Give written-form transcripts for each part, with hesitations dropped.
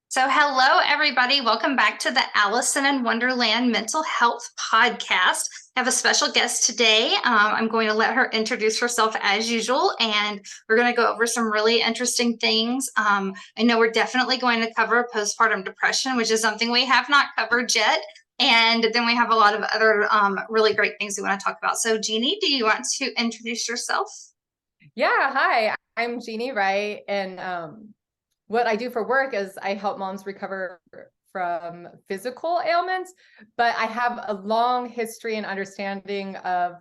So, hello, everybody. Welcome back to the Allison in Wonderland Mental Health Podcast. I have a special guest today. I'm going to let her introduce herself as usual, and we're going to go over some really interesting things. I know we're definitely going to cover postpartum depression, which is something we have not covered yet. And then we have a lot of other really great things we want to talk about. So, Jeanie, do you want to introduce yourself? Yeah, hi, I'm Jeanie Wright, and what I do for work is I help moms recover from physical ailments, but I have a long history and understanding of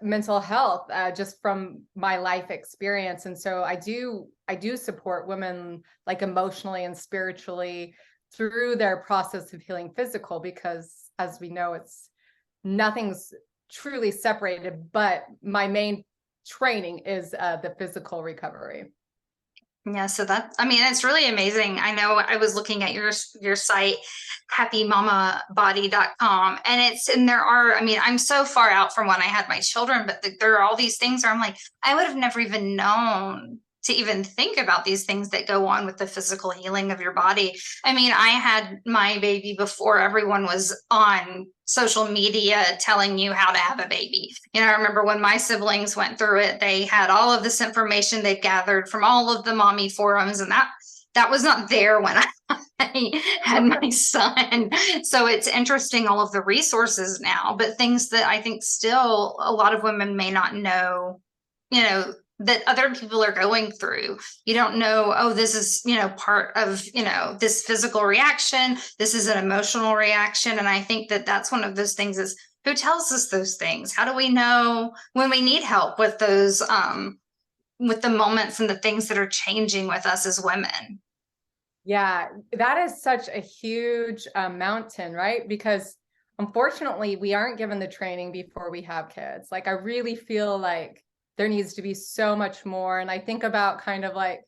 mental health just from my life experience, and so I do support women like emotionally and spiritually through their process of healing physical, because as we know, it's nothing's truly separated, but my main training is the physical recovery. Yeah, so it's really amazing. I know I was looking at your site, happymamabody.com, and there are, I'm so far out from when I had my children, but there are all these things where I'm like, I would have never even known to even think about these things that go on with the physical healing of your body. I had my baby before everyone was on social media telling you how to have a baby. I remember when my siblings went through it, they had all of this information they'd gathered from all of the mommy forums, and that was not there when I had my son. So it's interesting, all of the resources now, but things that I think still a lot of women may not know, that other people are going through. You don't know, oh, this is, part of, this physical reaction. This is an emotional reaction. And I think that that's one of those things is, who tells us those things? How do we know when we need help with those, with the moments and the things that are changing with us as women? Yeah, that is such a huge mountain, right? Because unfortunately, we aren't given the training before we have kids. Like, I really feel like there needs to be so much more. And I think about kind of like,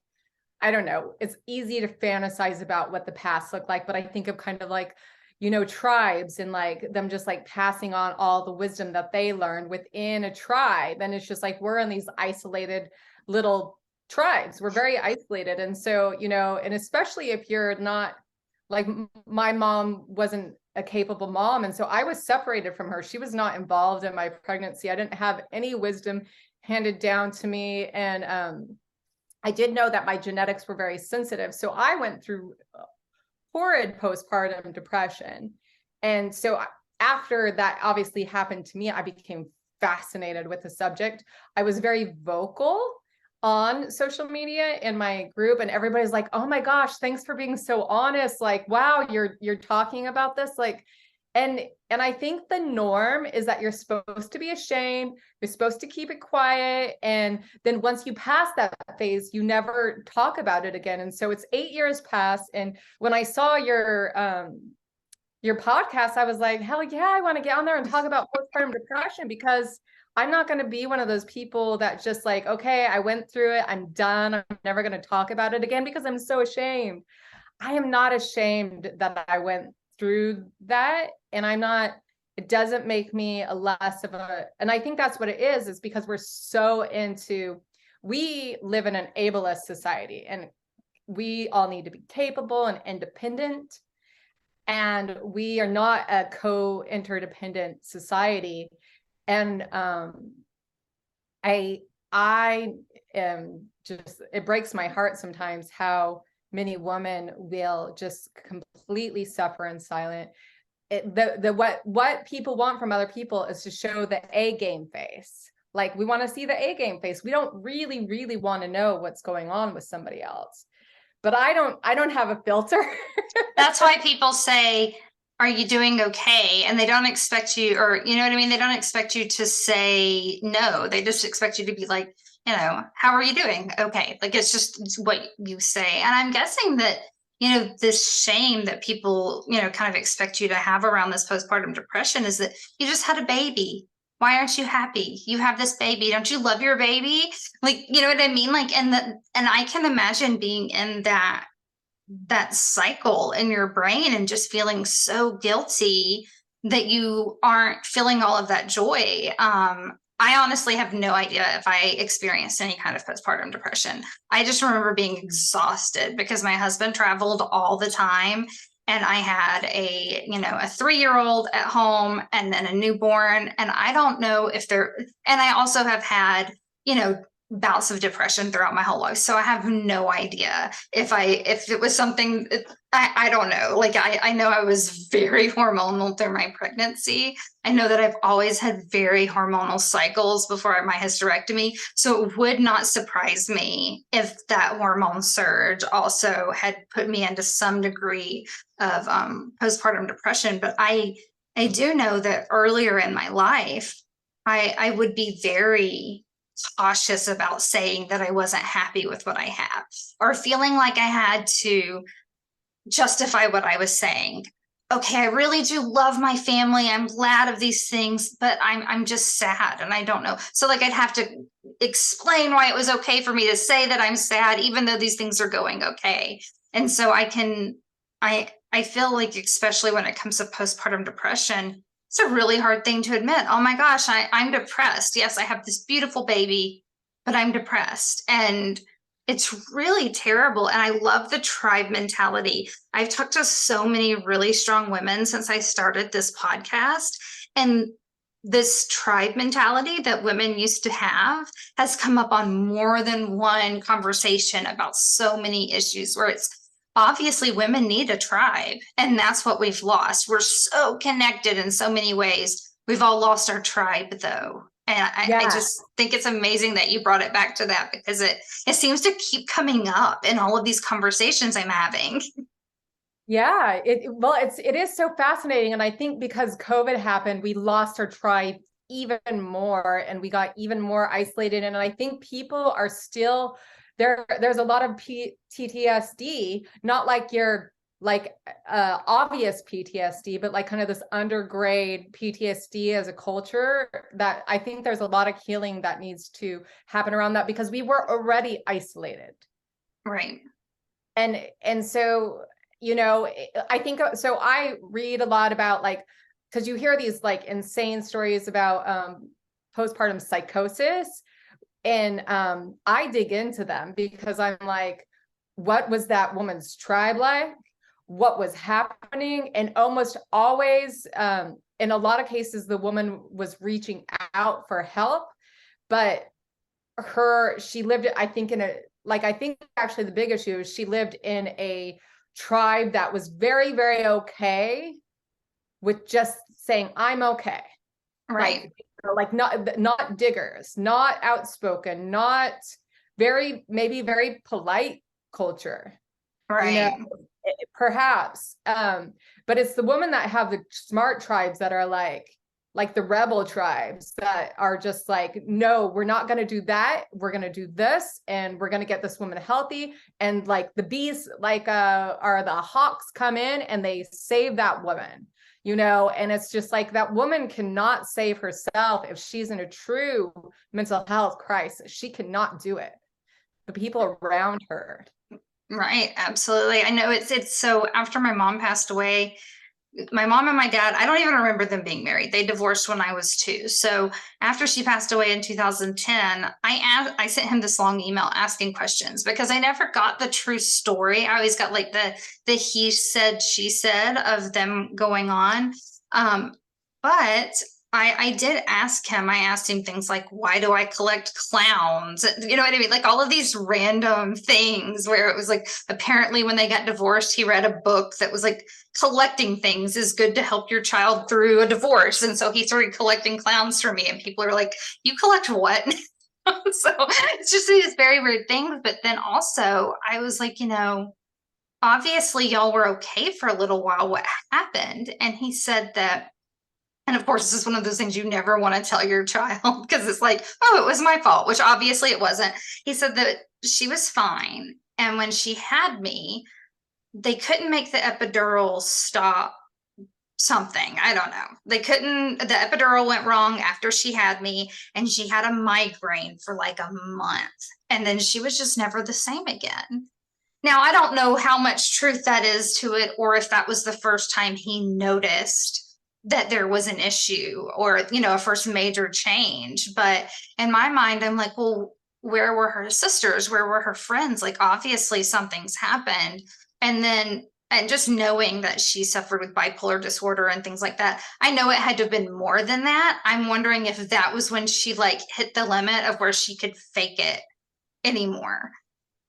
I don't know, it's easy to fantasize about what the past looked like, but I think of kind of like, tribes and like them just like passing on all the wisdom that they learned within a tribe. And it's just like we're in these isolated little tribes. We're very isolated. And so, and especially if you're not like my mom wasn't a capable mom. And so I was separated from her. She was not involved in my pregnancy. I didn't have any wisdom handed down to me. And I did know that my genetics were very sensitive. So I went through horrid postpartum depression. And so after that obviously happened to me, I became fascinated with the subject. I was very vocal on social media in my group, and everybody's like, "Oh my gosh, thanks for being so honest. Like, wow, you're talking about this." Like, and I think the norm is that you're supposed to be ashamed, you're supposed to keep it quiet, and then once you pass that phase, you never talk about it again. And so it's 8 years past, and when I saw your podcast, I was like, hell yeah, I want to get on there and talk about postpartum depression, because I'm not going to be one of those people that just like, okay, I went through it, I'm done, I'm never going to talk about it again because I'm so ashamed. I am not ashamed that I went through that. And it doesn't make me a less of and I think that's what it is because we live in an ableist society, and we all need to be capable and independent. And we are not a co-interdependent society. And I am just, it breaks my heart sometimes how many women will just completely suffer in silence. What people want from other people is to show the A game face. Like, we want to see the A game face. We don't really, really want to know what's going on with somebody else. But I don't have a filter. That's why people say, are you doing okay? And they don't expect you, or you know what I mean? They don't expect you to say no. They just expect you to be like, how are you doing? Okay. Like, it's what you say. And I'm guessing that, this shame that people, kind of expect you to have around this postpartum depression is that you just had a baby. Why aren't you happy? You have this baby. Don't you love your baby? Like, you know what I mean? Like, and I can imagine being in that cycle in your brain and just feeling so guilty that you aren't feeling all of that joy. I honestly have no idea if I experienced any kind of postpartum depression. I just remember being exhausted because my husband traveled all the time and I had a 3-year-old at home and then a newborn. And I don't know if there, and I also have had, bouts of depression throughout my whole life. So I have no idea if it was something, I don't know. Like I know I was very hormonal through my pregnancy. I know that I've always had very hormonal cycles before my hysterectomy. So it would not surprise me if that hormone surge also had put me into some degree of postpartum depression. But I do know that earlier in my life, I would be very cautious about saying that I wasn't happy with what I have or feeling like I had to justify what I was saying. Okay, I really do love my family. I'm glad of these things, but I'm just sad and I don't know. So like I'd have to explain why it was okay for me to say that I'm sad, even though these things are going okay. And so I feel like, especially when it comes to postpartum depression, it's a really hard thing to admit. Oh my gosh, I'm depressed. Yes, I have this beautiful baby, but I'm depressed. And it's really terrible. And I love the tribe mentality. I've talked to so many really strong women since I started this podcast. And this tribe mentality that women used to have has come up on more than one conversation about so many issues where it's obviously women need a tribe. And that's what we've lost. We're so connected in so many ways. We've all lost our tribe though. And I Yeah. just think it's amazing that you brought it back to that because it seems to keep coming up in all of these conversations I'm having. Yeah, it is so fascinating. And I think because COVID happened, we lost our tribe even more and we got even more isolated. And I think people are still there's a lot of PTSD, not like your obvious PTSD, but like kind of this undergrade PTSD as a culture, that I think there's a lot of healing that needs to happen around that because we were already isolated. Right. And so, I think so. I read a lot about because you hear these like insane stories about postpartum psychosis, and I dig into them because I'm like, what was that woman's tribe like? What was happening? And almost always, in a lot of cases, the woman was reaching out for help, but she lived, I think, I think actually the big issue is she lived in a tribe that was very, very okay with just saying, I'm okay. Right. Not diggers, not outspoken, not maybe very polite culture, Right. perhaps. But it's the women that have the smart tribes that are like the rebel tribes that are just like, no, we're not going to do that. We're going to do this, and we're going to get this woman healthy. And like the bees, are the hawks come in and they save that woman, and it's just like that woman cannot save herself if she's in a true mental health crisis. She cannot do it. The people around her. Right. Absolutely. I know it's so after my mom passed away, my mom and my dad, I don't even remember them being married. They divorced when I was 2. So after she passed away in 2010, I sent him this long email asking questions because I never got the true story. I always got like the he said, she said of them going on. But I did ask him, I asked him things like, why do I collect clowns? You know what I mean? Like all of these random things where it was like, apparently when they got divorced, he read a book that was like, collecting things is good to help your child through a divorce. And so he started collecting clowns for me. And people are like, you collect what? So it's just these very weird things. But then also I was like, obviously y'all were okay for a little while. What happened? And he said that, and of course, this is one of those things you never want to tell your child because it's like, oh, it was my fault, which obviously it wasn't. He said that she was fine. And when she had me, they couldn't make the epidural stop something. I don't know. The epidural went wrong after she had me, and she had a migraine for like a month. And then she was just never the same again. Now, I don't know how much truth that is to it, or if that was the first time he noticed that there was an issue or, a first major change. But in my mind, I'm like, well, where were her sisters? Where were her friends? Like, obviously something's happened. And then, and just knowing that she suffered with bipolar disorder and things like that, I know it had to have been more than that. I'm wondering if that was when she like hit the limit of where she could fake it anymore.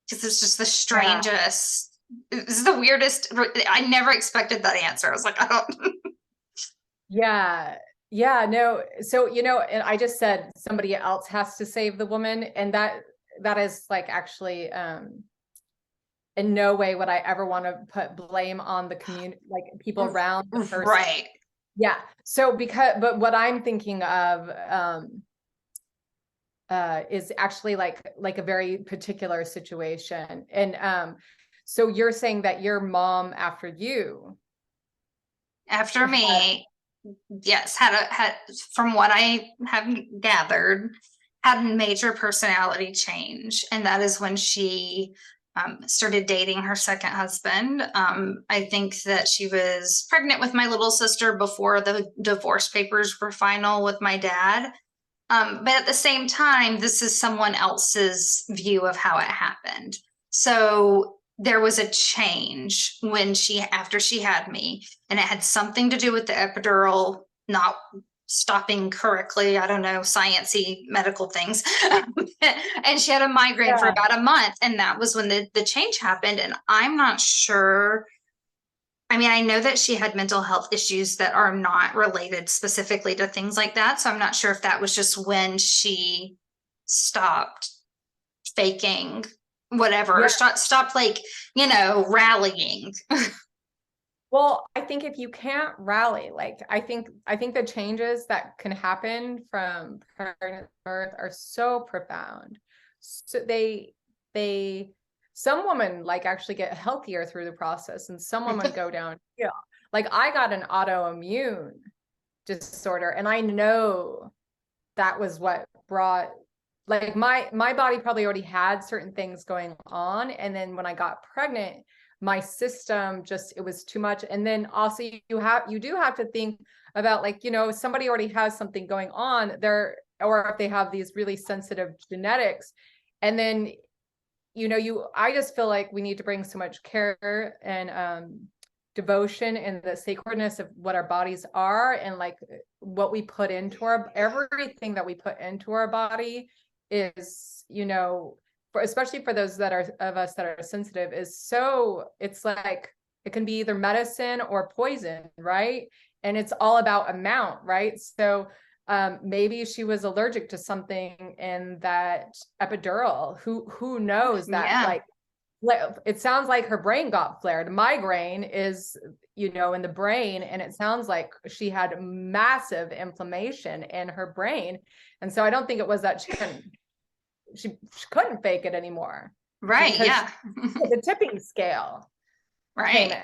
Because it's just the Yeah. strangest, it's the weirdest. I never expected that answer. I was like, I don't. Yeah. Yeah. No. So, and I just said somebody else has to save the woman. And that is like actually, in no way would I ever want to put blame on the community, like people around the person. Right. Yeah. So but what I'm thinking of, is actually like a very particular situation. And, so you're saying that your mom after you After had, me, yes, had from what I have gathered, had a major personality change, and that is when she started dating her second husband. I think that she was pregnant with my little sister before the divorce papers were final with my dad. But at the same time, this is someone else's view of how it happened. So there was a change when after she had me, and it had something to do with the epidural not stopping correctly. I don't know, sciencey medical things. And she had a migraine for yeah, about a month. And that was when the change happened. And I'm not sure. I mean, I know that she had mental health issues that are not related specifically to things like that. So I'm not sure if that was just when she stopped faking whatever, or yeah. stopped like, rallying. Well, I think if you can't rally, like I think the changes that can happen from pregnant birth are so profound. So they some women like actually get healthier through the process, and some women go downhill. Like I got an autoimmune disorder, and I know that was what brought, like, my body probably already had certain things going on, and then when I got pregnant, my system just, it was too much. And then also you do have to think about, like, somebody already has something going on there, or if they have these really sensitive genetics. And then I just feel like we need to bring so much care and devotion and the sacredness of what our bodies are, and like what we put into everything that we put into our body is, especially for those that are of us that are sensitive, is so, it's like it can be either medicine or poison, right? And it's all about amount, right? So maybe she was allergic to something in that epidural. Who knows that, Yeah. like, it sounds like her brain got flared. Migraine is, in the brain, and it sounds like she had massive inflammation in her brain. And so I don't think it was that she couldn't fake it anymore, Right. because Yeah. the tipping scale came Right. in.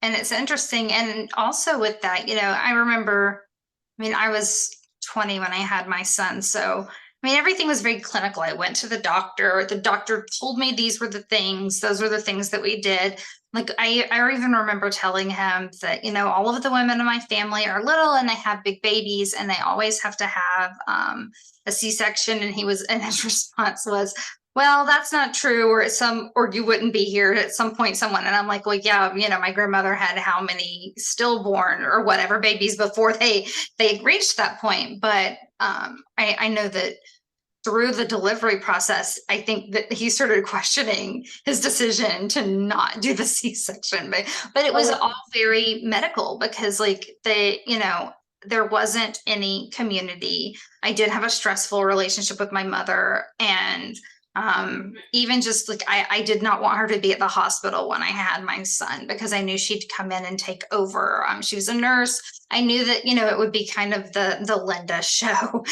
And it's interesting. And also with that, I remember, I mean, I was 20 when I had my son. So, I mean, everything was very clinical. I went to the doctor. The doctor told me these were the things, those were the things that we did. Like, I even remember telling him that, all of the women in my family are little and they have big babies and they always have to have a C-section. And his response was, well, that's not true, or you wouldn't be here at some point, someone. And I'm like, well, yeah, my grandmother had how many stillborn or whatever babies before they reached that point. But I know that through the delivery process, I think that he started questioning his decision to not do the C-section. But it was all Oh, very medical because like there wasn't any community. I did have a stressful relationship with my mother, and even just like I did not want her to be at the hospital when I had my son because I knew she'd come in and take over. She was a nurse. I knew that it would be kind of the Linda show,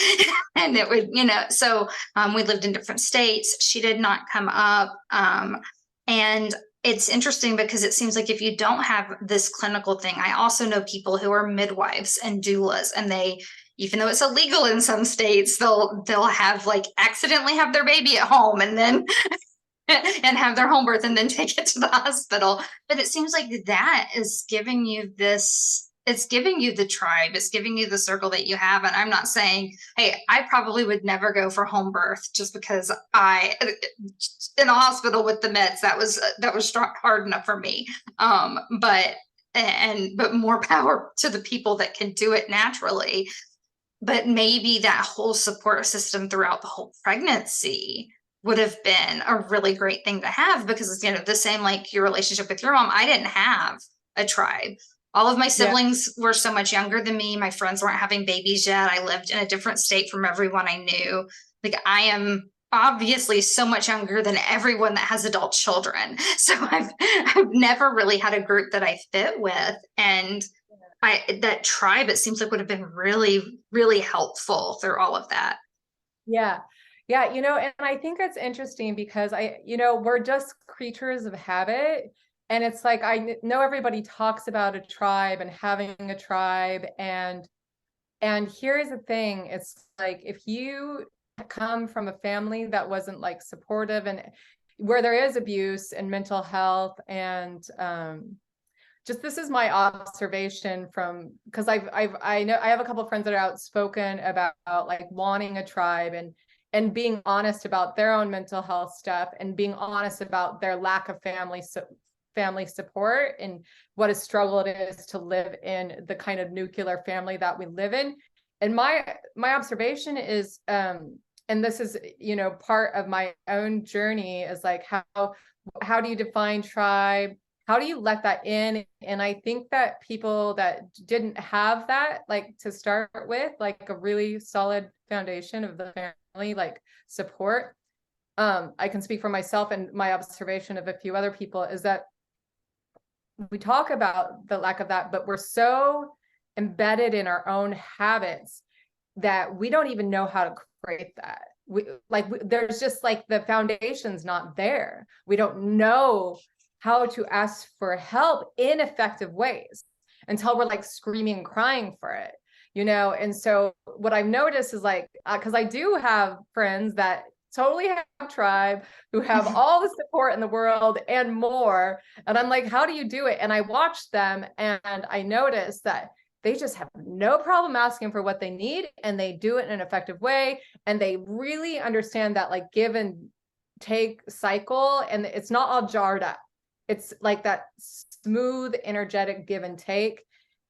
and it would so we lived in different states. She did not come up, and it's interesting because it seems like if you don't have this clinical thing, I also know people who are midwives and doulas, and they, even though it's illegal in some states, they'll have like accidentally have their baby at home and then and have their home birth and then take it to the hospital. But it seems like that is giving you this it's giving you the tribe, it's giving you the circle that you have. And I'm not saying, hey, I probably would never go for home birth just because I in a hospital with the meds, that was hard enough for me. But but more power to the people that can do it naturally. But maybe that whole support system throughout the whole pregnancy would have been a really great thing to have, because, you know, the same like your relationship with your mom, I didn't have a tribe. All of my siblings were so much younger than me. My friends weren't having babies yet. I lived in a different state from everyone I knew. Like, I am obviously so much younger than everyone that has adult children. So I've never really had a group that I fit with. And that tribe, it seems like, would have been really, really helpful through all of that. Yeah. Yeah. You know, and I think it's interesting because we're just creatures of habit. And it's like, know everybody talks about a tribe and having a tribe. And here's the thing. It's like, if you come from a family that wasn't like supportive, and where there is abuse and mental health, and just, this is my observation from, because I know I have a couple of friends that are outspoken about like wanting a tribe, and being honest about their own mental health stuff, and being honest about their lack of family support, and what a struggle it is to live in the kind of nuclear family that we live in. And my observation is, and this is, you know, part of my own journey, is like, how do you define tribe? How do you let that in? And I think that people that didn't have that, like, to start with, like a really solid foundation of the family, like support. I can speak for myself, and my observation of a few other people is that we talk about the lack of that, but we're so embedded in our own habits that we don't even know how to create that. There's just like, the foundation's not there. We don't know how to ask for help in effective ways until we're like screaming and crying for it, you know? And so what I've noticed is like, because I do have friends that totally have tribe, who have all the support in the world and more. And I'm like, how do you do it? And I watch them, and I notice that they just have no problem asking for what they need, and they do it in an effective way. And they really understand that like give and take cycle, and it's not all jarred up. It's like that smooth, energetic give and take.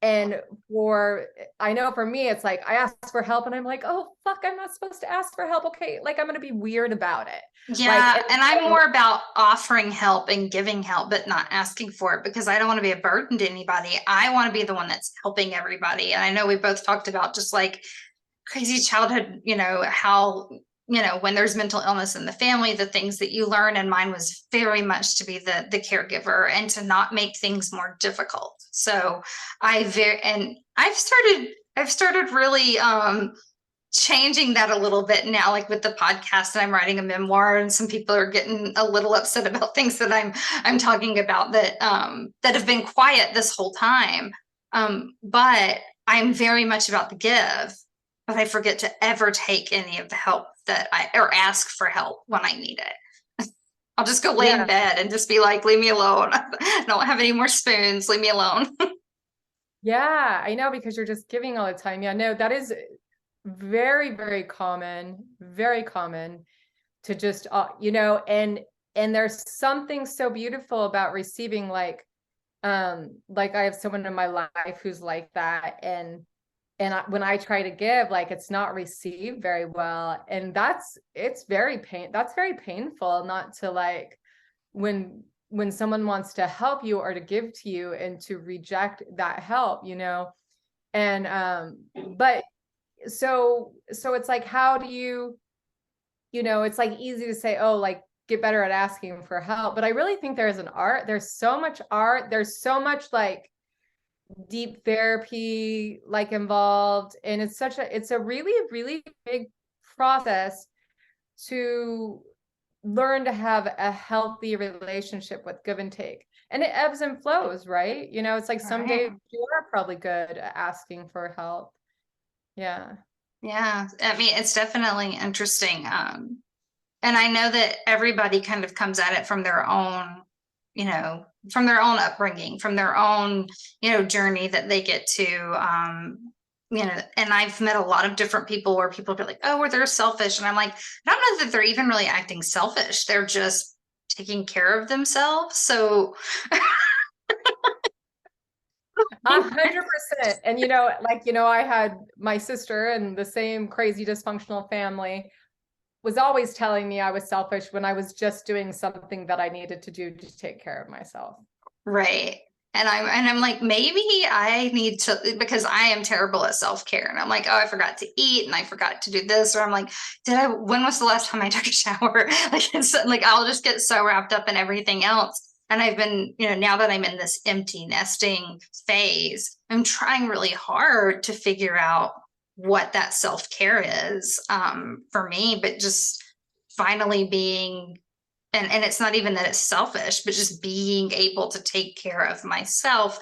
And I know for me, it's like, I ask for help and I'm like, oh, fuck, I'm not supposed to ask for help. Okay. Like, I'm going to be weird about it. Yeah. And I'm more about offering help and giving help, but not asking for it, because I don't want to be a burden to anybody. I want to be the one that's helping everybody. And I know we both talked about just like crazy childhood, you know, how, you know, when there's mental illness in the family, the things that you learn. And mine was very much to be the caregiver and to not make things more difficult. So I've started really changing that a little bit now, like with the podcast, and I'm writing a memoir, and some people are getting a little upset about things that I'm talking about that have been quiet this whole time. But I'm very much about the give, but I forget to ever take any of the help or ask for help when I need it. I'll just go lay in bed and just be like, leave me alone. I don't have any more spoons. Leave me alone. Yeah, I know, because you're just giving all the time. Yeah, no, that is very, very common to just, you know, and there's something so beautiful about receiving, like I have someone in my life who's like that. And when I try to give, like, it's not received very well. And that's very painful, not to, like, when someone wants to help you or to give to you, and to reject that help, you know? And, but so it's like, how do you know, it's like easy to say, oh, like, get better at asking for help. But I really think there's an art. There's so much art. There's so much like deep therapy like involved. And it's a really, really big process to learn to have a healthy relationship with give and take. And it ebbs and flows, right? You know, it's like some days you are probably good at asking for help. Yeah. Yeah. I mean, it's definitely interesting. And I know that everybody kind of comes at it from their own, you know, from their own upbringing, from their own, journey that they get to, and I've met a lot of different people where people are like, oh, well, they're selfish. And I'm like, I don't know that they're even really acting selfish. They're just taking care of themselves. So 100%. And I had my sister and the same crazy dysfunctional family was always telling me I was selfish when I was just doing something that I needed to do to take care of myself. right. And I'm like, maybe I need to, because I am terrible at self-care. And I'm like, oh, I forgot to eat and I forgot to do this. Or I'm like, when was the last time I took a shower? Like, it's like, I'll just get so wrapped up in everything else. And I've been, now that I'm in this empty nesting phase, I'm trying really hard to figure out what that self-care is, for me, but just finally being, and it's not even that it's selfish, but just being able to take care of myself.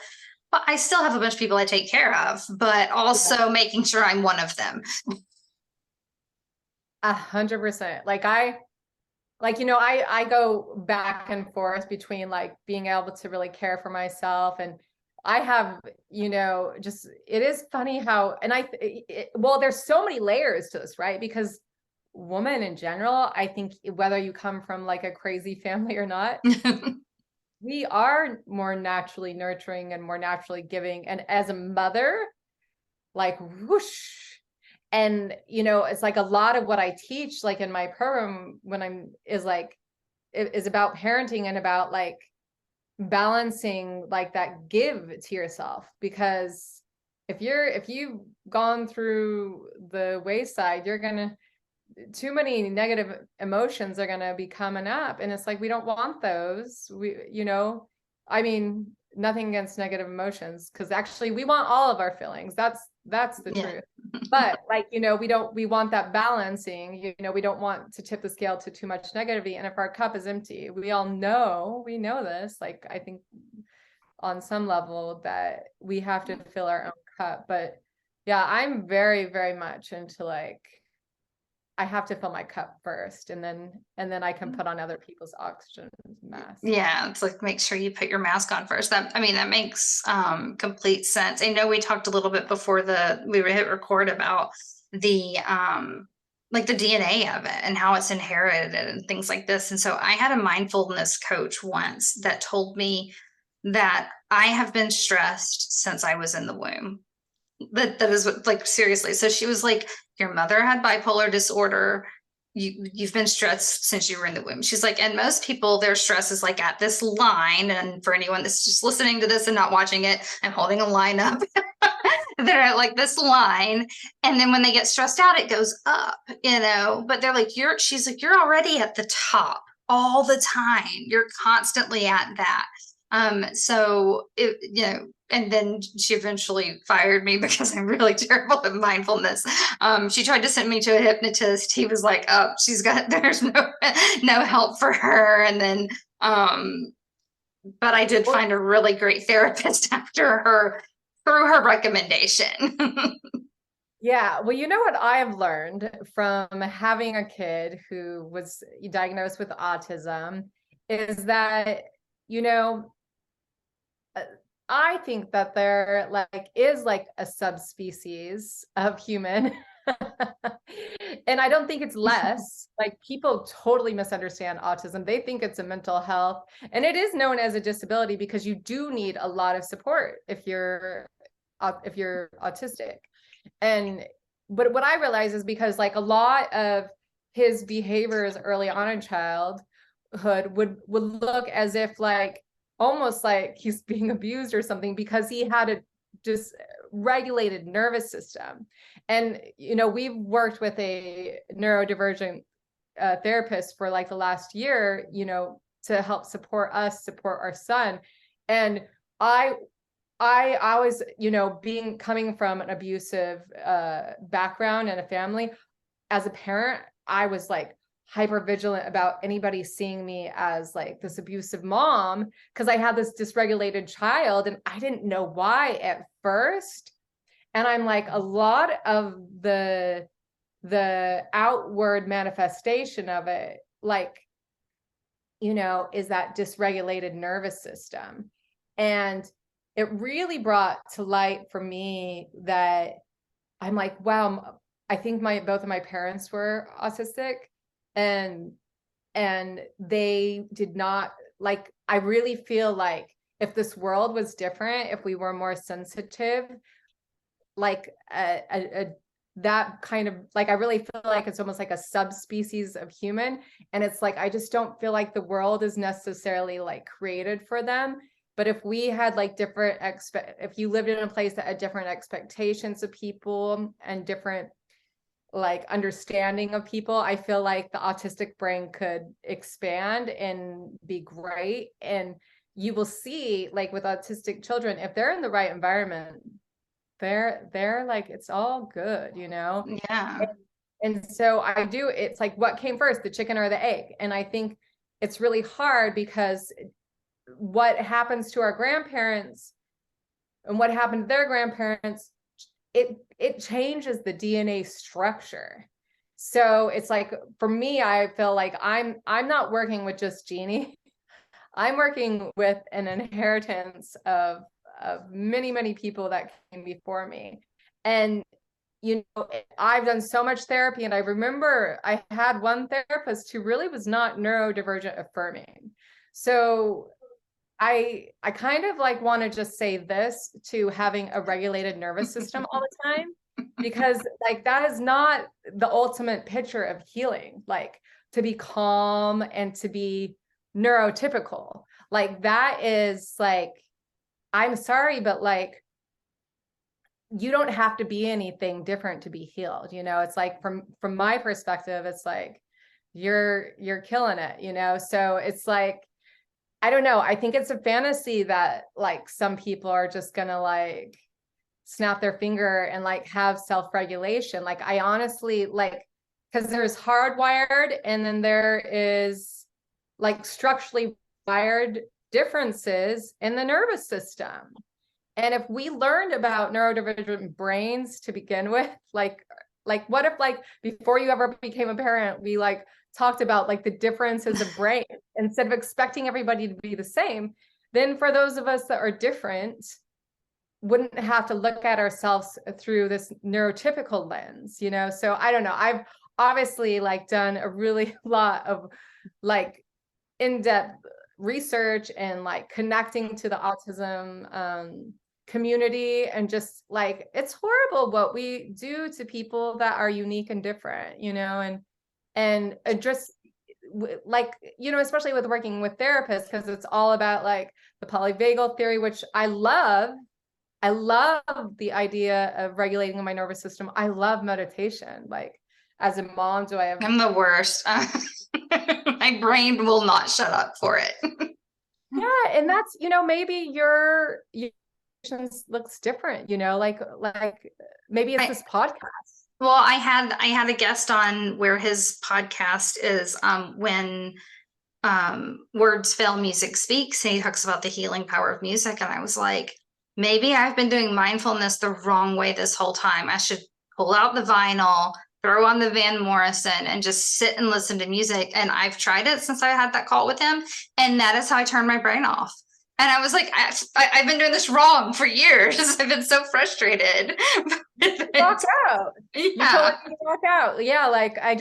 But I still have a bunch of people I take care of, but also making sure I'm one of them. 100%. I go back and forth between like being able to really care for myself, and I have, just, it is funny how, and well, there's so many layers to this, right? Because women in general, I think whether you come from like a crazy family or not, we are more naturally nurturing and more naturally giving. And as a mother, like whoosh. And, it's like a lot of what I teach, like in my program is about parenting and about like balancing like that give to yourself. Because if you've gone through the wayside, too many negative emotions are going to be coming up, and it's like we don't want those. I mean, nothing against negative emotions, because actually we want all of our feelings. That's the truth. But we want that balancing. We don't want to tip the scale to too much negativity. And if our cup is empty, we know this, like, I think on some level that we have to fill our own cup. But yeah, I'm very, very much into like, I have to fill my cup first, and then I can put on other people's oxygen mask. Yeah, it's like, make sure you put your mask on first. That makes complete sense. I know we talked a little bit before we hit record about the like the DNA of it and how it's inherited and things like this. And so I had a mindfulness coach once that told me that I have been stressed since I was in the womb. That is what, like, seriously. So she was like, your mother had bipolar disorder. You've been stressed since you were in the womb. She's like, and most people, their stress is like at this line. And for anyone that's just listening to this and not watching it, I'm holding a line up. They're at like this line. And then when they get stressed out, it goes up, but they're like, she's like, you're already at the top all the time. You're constantly at that. So and then she eventually fired me because I'm really terrible at mindfulness. She tried to send me to a hypnotist. He was like, oh, there's no help for her. And then, but I did find a really great therapist through her recommendation. Yeah. Well, you know what I've learned from having a kid who was diagnosed with autism is that, I think that there is a subspecies of human. And I don't think it's less. Like, people totally misunderstand autism. They think it's a mental health, and it is known as a disability because you do need a lot of support if you're autistic. But what I realize is because a lot of his behaviors early on in childhood would look as if almost like he's being abused or something, because he had a dysregulated nervous system. And we've worked with a neurodivergent therapist for the last year, to help support our son. And I was, coming from an abusive background and a family, as a parent, I was hyper vigilant about anybody seeing me as this abusive mom, because I had this dysregulated child and I didn't know why at first. And I'm a lot of the outward manifestation of it, is that dysregulated nervous system. And it really brought to light for me that I'm like, wow, I think both of my parents were autistic, and they did not, like, I really feel like if this world was different, if we were more sensitive, like that kind of, like, I really feel like it's almost like a subspecies of human. And it's like, I just don't feel like the world is necessarily like created for them. But if we had like if you lived in a place that had different expectations of people and different like understanding of people, I feel like the autistic brain could expand and be great. And you will see, like with autistic children, if they're in the right environment, they're like, it's all good, Yeah. and so it's like, what came first, the chicken or the egg? And I think it's really hard because what happens to our grandparents and what happened to their grandparents, it changes the DNA structure. So it's like, for me, I feel like I'm not working with just Jeanie. I'm working with an inheritance of many, many people that came before me. And I've done so much therapy, and I remember I had one therapist who really was not neurodivergent affirming. So I kind of like want to just say this to having a regulated nervous system all the time, because like that is not the ultimate picture of healing, like to be calm and to be neurotypical. Like that is like, I'm sorry, but like, you don't have to be anything different to be healed. It's like, from my perspective, it's like, you're killing it, so it's like, I don't know. I think it's a fantasy that like some people are just gonna like snap their finger and like have self-regulation. Like I honestly, like, because there's hardwired and then there is like structurally wired differences in the nervous system. And if we learned about neurodivergent brains to begin with, like what if like before you ever became a parent, we like talked about like the differences of brain instead of expecting everybody to be the same, then for those of us that are different, wouldn't have to look at ourselves through this neurotypical lens, So I don't know. I've obviously like done a really lot of like in-depth research and like connecting to the autism community, and just like, it's horrible what we do to people that are unique and different, and just like, especially with working with therapists, because it's all about like the polyvagal theory, which I love. I love the idea of regulating my nervous system. I love meditation. Like, as a mom, do I have... I'm the worst. My brain will not shut up for it. Yeah, and that's, maybe your looks different, like maybe it's this podcast. Well, I had a guest on where his podcast is when words fail, music speaks, and he talks about the healing power of music. And I was like, maybe I've been doing mindfulness the wrong way this whole time. I should pull out the vinyl, throw on the Van Morrison, and just sit and listen to music. And I've tried it since I had that call with him, and that is how I turn my brain off. And I was like, I've been doing this wrong for years. I've been so frustrated. Walk out. Yeah. You totally walk out. Yeah, like I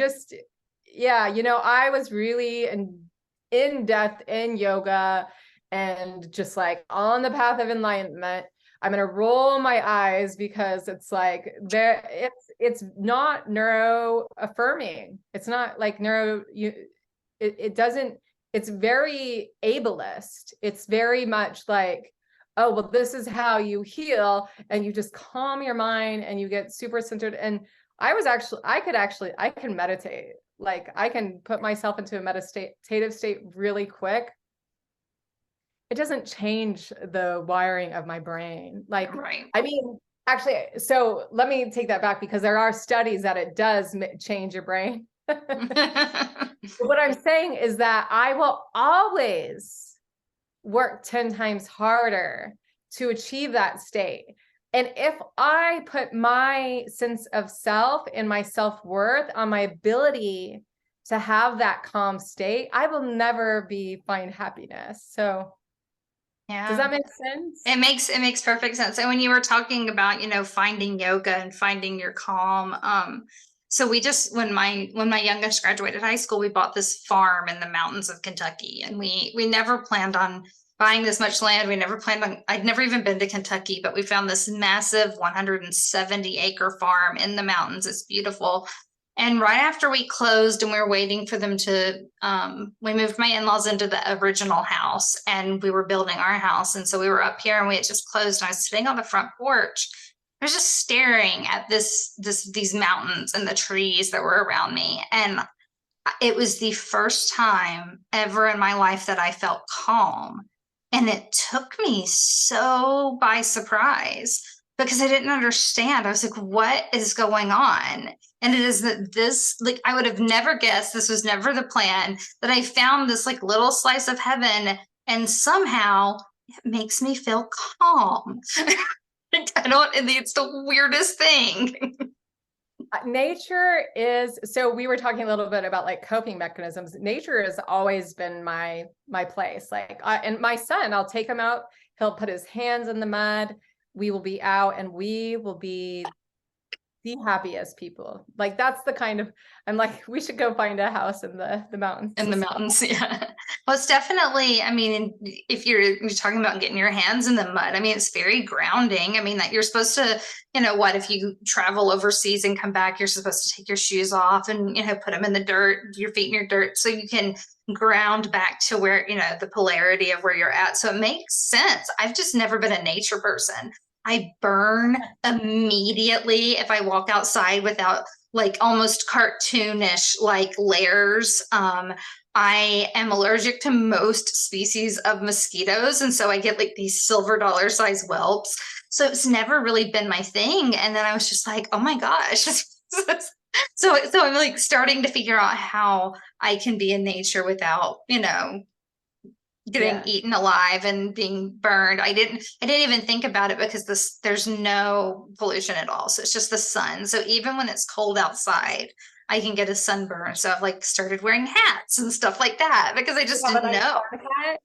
was really in depth in yoga and just like on the path of enlightenment. I'm gonna roll my eyes because it's like it's not neuro affirming. It's not like it doesn't. It's very ableist. It's very much like, oh, well, this is how you heal, and you just calm your mind and you get super centered. And I can meditate. Like I can put myself into a meditative state really quick. It doesn't change the wiring of my brain. Like, right. I mean, actually, so let me take that back, because there are studies that it does change your brain. What I'm saying is that I will always work 10 times harder to achieve that state. And if I put my sense of self and my self-worth on my ability to have that calm state, I will never find happiness. So does Yeah. that make sense? It makes perfect sense. And when you were talking about, finding yoga and finding your calm, so we just when my youngest graduated high school, we bought this farm in the mountains of Kentucky, and we never planned on buying this much land. We never planned on, I'd never even been to Kentucky, but we found this massive 170-acre farm in the mountains. It's beautiful. And right after we closed and we were waiting for them to, we moved my in-laws into the original house and we were building our house. And so we were up here and we had just closed and I was sitting on the front porch. I was just staring at these mountains and the trees that were around me. And it was the first time ever in my life that I felt calm. And it took me so by surprise because I didn't understand. I was like, what is going on? And it is that this, like, I would have never guessed, this was never the plan, that I found this like little slice of heaven and somehow it makes me feel calm. It's the weirdest thing. Nature is, so we were talking a little bit about like coping mechanisms. Nature has always been my place. Like, and my son, I'll take him out, he'll put his hands in the mud, we will be out and we will be the happiest people. Like that's the kind of, I'm like, we should go find a house in the mountains. In the mountains, yeah. Well, it's definitely, I mean, if you're talking about getting your hands in the mud, I mean, it's very grounding. I mean, that you're supposed to, what if you travel overseas and come back, you're supposed to take your shoes off and, put them in the dirt, your feet in your dirt, so you can ground back to where, the polarity of where you're at. So it makes sense. I've just never been a nature person. I burn immediately if I walk outside without like almost cartoonish like layers. I am allergic to most species of mosquitoes, and so I get like these silver dollar size whelps. So it's never really been my thing. And then I was just like, oh my gosh. So I'm like starting to figure out how I can be in nature without, getting eaten alive and being burned. I didn't even think about it because there's no pollution at all. So it's just the sun. So even when it's cold outside, I can get a sunburn. So I've like started wearing hats and stuff like that because I just didn't know.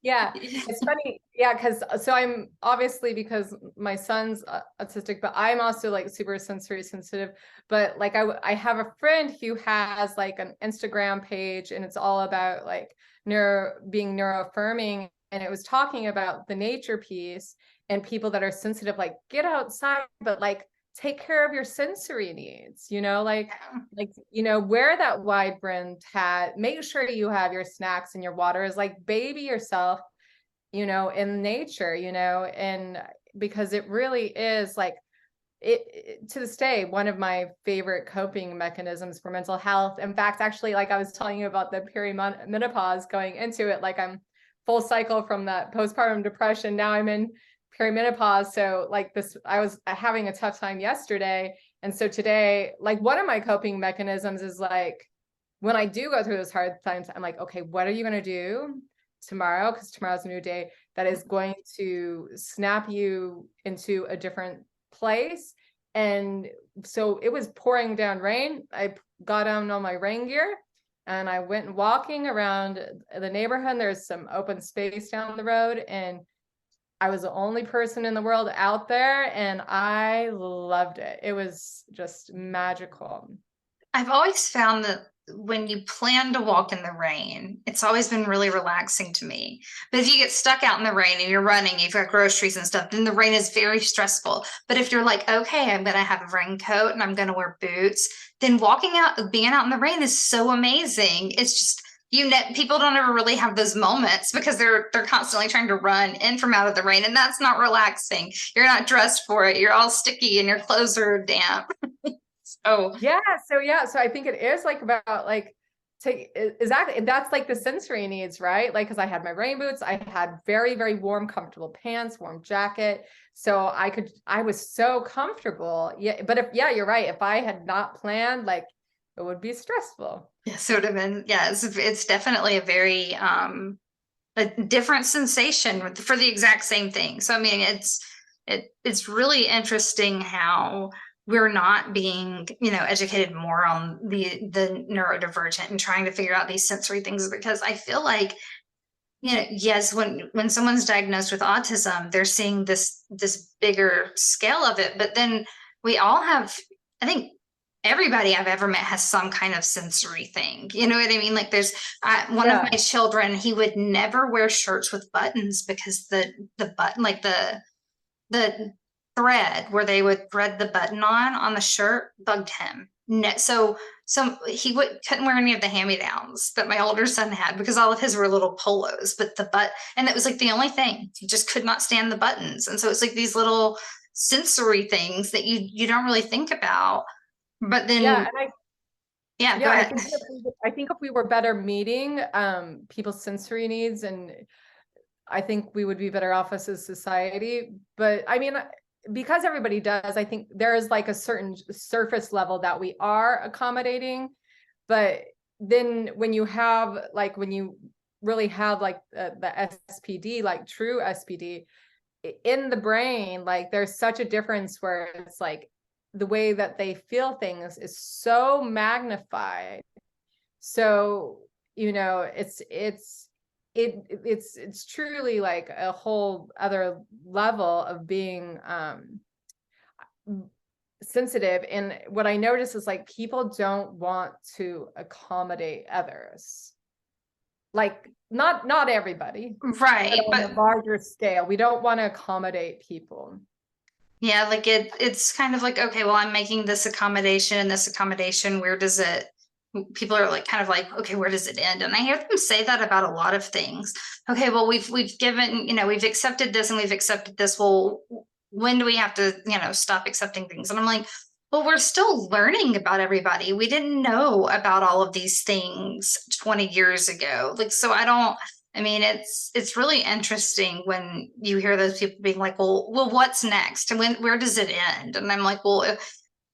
Yeah. It's funny. Yeah. So I'm obviously, because my son's autistic, but I'm also like super sensory sensitive. But like I have a friend who has like an Instagram page and it's all about like being neuroaffirming, and it was talking about the nature piece and people that are sensitive, like get outside, but like take care of your sensory needs, wear that wide brimmed hat, make sure you have your snacks and your water, is like baby yourself, in nature, and because it really is like it to this day, one of my favorite coping mechanisms for mental health. In fact, actually, like I was telling you about the perimenopause going into it, like I'm full cycle from that postpartum depression. Now I'm in perimenopause. So like this, I was having a tough time yesterday. And so today, like one of my coping mechanisms is like, when I do go through those hard times, I'm like, okay, what are you going to do tomorrow? Because tomorrow's a new day that is going to snap you into a different place. And so it was pouring down rain. I got on all my rain gear and I went walking around the neighborhood. There's some open space down the road, and I was the only person in the world out there, and I loved it. It was just magical. I've always found that when you plan to walk in the rain, it's always been really relaxing to me. But if you get stuck out in the rain and you're running, you've got groceries and stuff, then the rain is very stressful. But if you're like, okay, I'm going to have a raincoat and I'm going to wear boots, then being out in the rain is so amazing. It's just, people don't ever really have those moments because they're constantly trying to run in from out of the rain, and that's not relaxing. You're not dressed for it. You're all sticky and your clothes are damp. So I think it is like about like exactly, that's like the sensory needs, right? Like, because I had my rain boots, I had very, very warm, comfortable pants, warm jacket, so I was so comfortable. Yeah, but you're right. If I had not planned, like it would be stressful. Yes, it would have been. Yeah, it's definitely a very a different sensation for the exact same thing. So I mean, it's really interesting how we're not being, educated more on the neurodivergent and trying to figure out these sensory things, because I feel like, yes, when someone's diagnosed with autism, they're seeing this bigger scale of it, but then we all have, I think everybody I've ever met has some kind of sensory thing. You know what I mean? Like there's one of Yeah. my children, he would never wear shirts with buttons because the button, like the thread where they would thread the button on the shirt bugged him. No, so he couldn't wear any of the hand-me-downs that my older son had because all of his were little polos, but and it was like the only thing. He just could not stand the buttons. And so it's like these little sensory things that you don't really think about. But then Yeah, and yeah, go yeah, ahead. I think if we were better meeting people's sensory needs, and I think we would be better off as a society. But I mean, because everybody does, I think there is like a certain surface level that we are accommodating. But then when you really have like the SPD, like true SPD in the brain, like there's such a difference where it's like the way that they feel things is so magnified. So, it's truly like a whole other level of being sensitive. And what I notice is like people don't want to accommodate others. Like not everybody, Right, but on a but larger scale, we don't want to accommodate people. yeah, like it's kind of like, okay, well, I'm making this accommodation and this accommodation, where does it, people are like kind of like, okay, where does it end? And I hear them say that about a lot of things. Okay, well, we've given, we've accepted this and we've accepted this. Well, when do we have to, stop accepting things? And I'm like, well, we're still learning about everybody. We didn't know about all of these things 20 years ago. Like, so I mean, it's really interesting when you hear those people being like, well, what's next? And where does it end? And I'm like, well,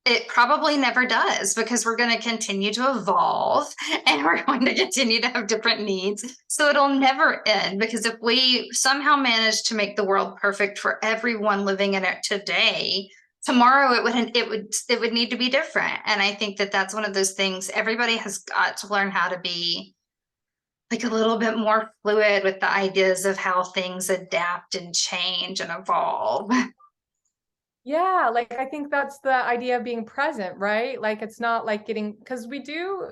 it probably never does, because we're going to continue to evolve and we're going to continue to have different needs. So it'll never end, because if we somehow manage to make the world perfect for everyone living in it today, tomorrow it would need to be different. And I think that that's one of those things everybody has got to learn how to be like a little bit more fluid with the ideas of how things adapt and change and evolve. Yeah, like I think that's the idea of being present, right? Like it's not like because we do,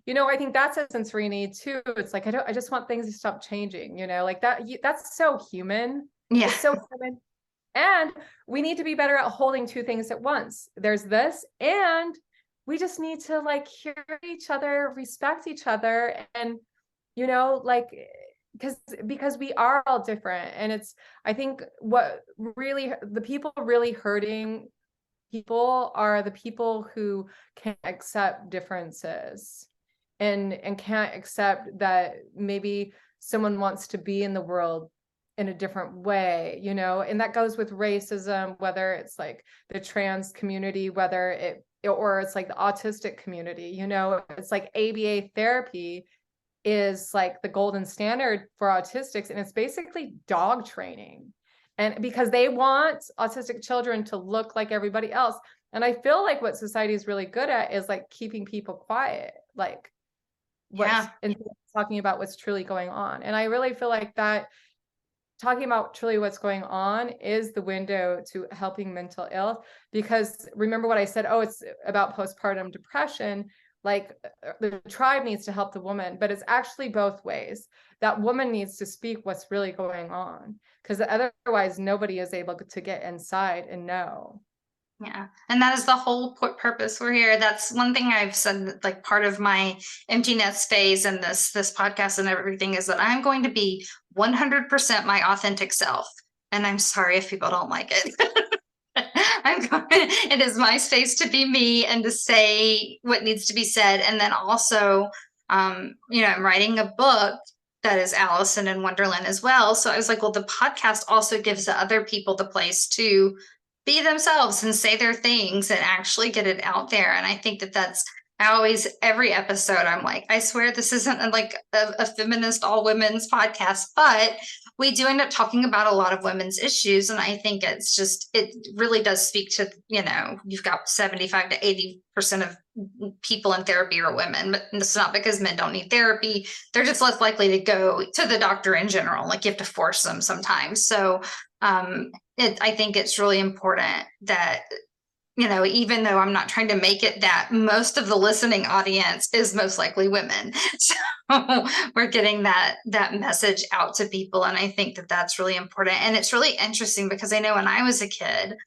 I think that's a sensory need too. It's like I just want things to stop changing, like that's so human. Yeah. It's so human. And we need to be better at holding two things at once. There's this, and we just need to like hear each other, respect each other, and like because we are all different. And I think what really the people really hurting people are the people who can't accept differences and can't accept that maybe someone wants to be in the world in a different way, and that goes with racism, whether it's like the trans community, or it's like the autistic community, it's like ABA therapy is like the golden standard for autistics, and it's basically dog training. And because they want autistic children to look like everybody else. And I feel like what society is really good at is like keeping people quiet, like and talking about what's truly going on. And I really feel like that talking about truly what's going on is the window to helping mental ill. Because remember what I said, it's about postpartum depression. Like the tribe needs to help the woman, but it's actually both ways. That woman needs to speak what's really going on, because otherwise nobody is able to get inside and know. Yeah. And that is the whole purpose we're here. That's one thing I've said, like part of my empty nest phase and this podcast and everything, is that I'm going to be 100% my authentic self. And I'm sorry if people don't like it. It is my space to be me and to say what needs to be said. And then also, I'm writing a book that is Allison in Wonderland as well. So I was like, well, the podcast also gives the other people the place to be themselves and say their things and actually get it out there. And I think that every episode, I'm like, I swear this isn't a feminist all women's podcast, but we do end up talking about a lot of women's issues. And I think it really does speak to, you've got 75 to 80% of people in therapy are women, but it's not because men don't need therapy. They're just less likely to go to the doctor in general. Like you have to force them sometimes. So I think it's really important that, even though I'm not trying to make it that most of the listening audience is most likely women. So we're getting that message out to people. And I think that that's really important. And it's really interesting because I know when I was a kid,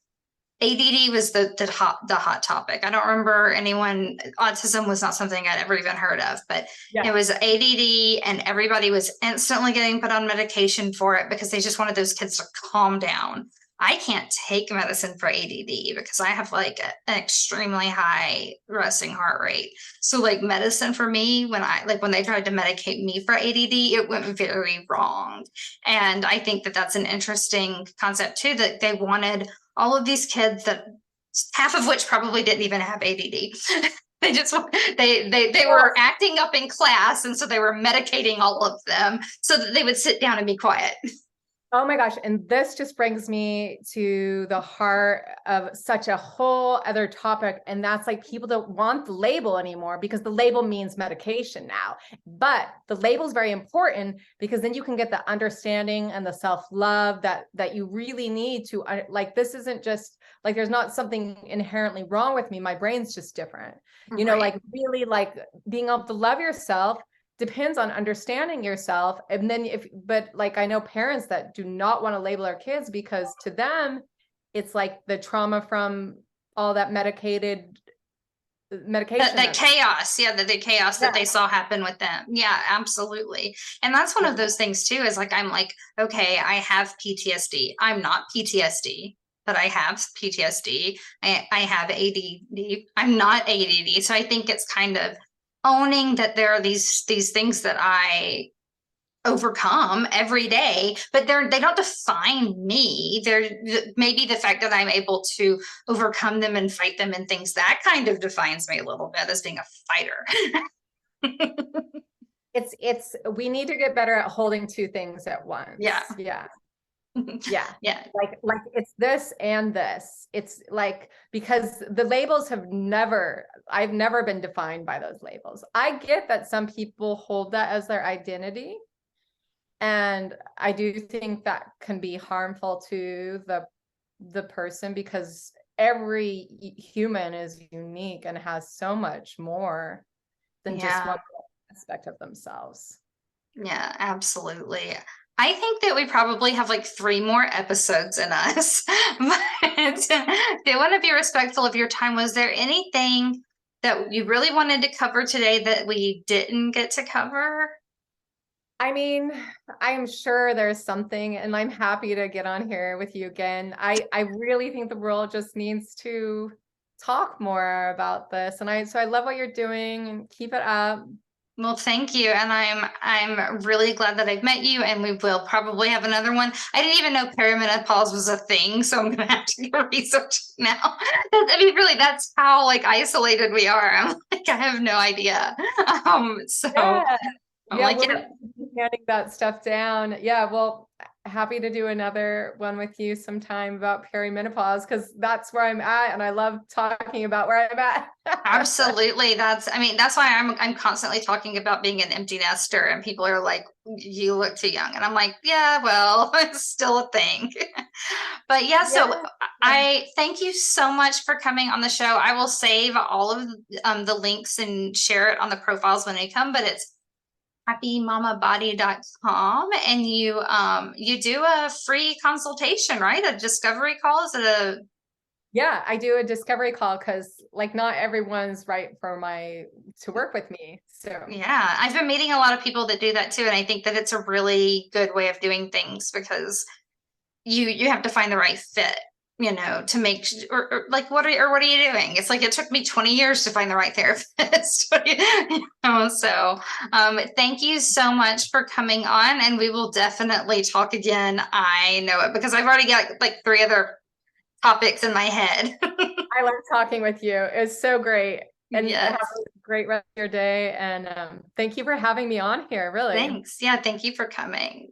ADD was the hot topic. I don't remember autism was not something I'd ever even heard of, but it was ADD and everybody was instantly getting put on medication for it because they just wanted those kids to calm down. I can't take medicine for ADD because I have an extremely high resting heart rate. So medicine for me, when they tried to medicate me for ADD, it went very wrong. And I think that that's an interesting concept too, that they wanted all of these kids that half of which probably didn't even have ADD. They were acting up in class. And so they were medicating all of them so that they would sit down and be quiet. Oh my gosh. And this just brings me to the heart of such a whole other topic. And that's people don't want the label anymore because the label means medication now. But the label is very important because then you can get the understanding and the self-love that you really need to, this isn't just there's not something inherently wrong with me. My brain's just different, Right. Really being able to love yourself depends on understanding yourself. And then I know parents that do not want to label their kids because to them, it's the trauma from all that medication. That chaos. Yeah. The chaos that they saw happen with them. Yeah, absolutely. And that's one of those things too, is I'm okay, I have PTSD. I'm not PTSD, but I have PTSD. I have ADD. I'm not ADD. So I think it's kind of owning that there are these things that I overcome every day, but they don't define me. They're maybe the fact that I'm able to overcome them and fight them and things that kind of defines me a little bit as being a fighter. We need to get better at holding two things at once. Yeah. Yeah. Yeah. It's this and this. It's because the labels I've never been defined by those labels. I get that some people hold that as their identity. And I do think that can be harmful to the person because every human is unique and has so much more than just one aspect of themselves. Yeah, absolutely. I think that we probably have 3 more episodes in us, but they want to be respectful of your time. Was there anything that you really wanted to cover today that we didn't get to cover? I mean, I'm sure there's something, and I'm happy to get on here with you again. I really think the world just needs to talk more about this. And I love what you're doing and keep it up. Well, thank you. And I'm really glad that I've met you, and we will probably have another one. I didn't even know perimenopause was a thing, so I'm gonna have to go research it now. I mean, really, that's how isolated we are. I'm I have no idea. We'll be handing that stuff down. Yeah, well, happy to do another one with you sometime about perimenopause because that's where I'm at, and I love talking about where I'm at. Absolutely. That's why I'm constantly talking about being an empty nester, and people are like, you look too young. And I'm like, yeah, well, it's still a thing. But so I thank you so much for coming on the show. I will save all of the links and share it on the profiles when they come, but it's happymamabody.com, and you do a free consultation, right? A discovery call. Is it a Yeah, I do a discovery call because not everyone's right to work with me. So yeah, I've been meeting a lot of people that do that too. And I think that it's a really good way of doing things because you have to find the right fit, to make what are you doing? It's it took me 20 years to find the right therapist. So thank you so much for coming on, and we will definitely talk again. I know it because I've already got 3 other topics in my head. I love talking with you. It's so great. And yes. great rest of your day. And thank you for having me on here, really. Thanks. Yeah, thank you for coming.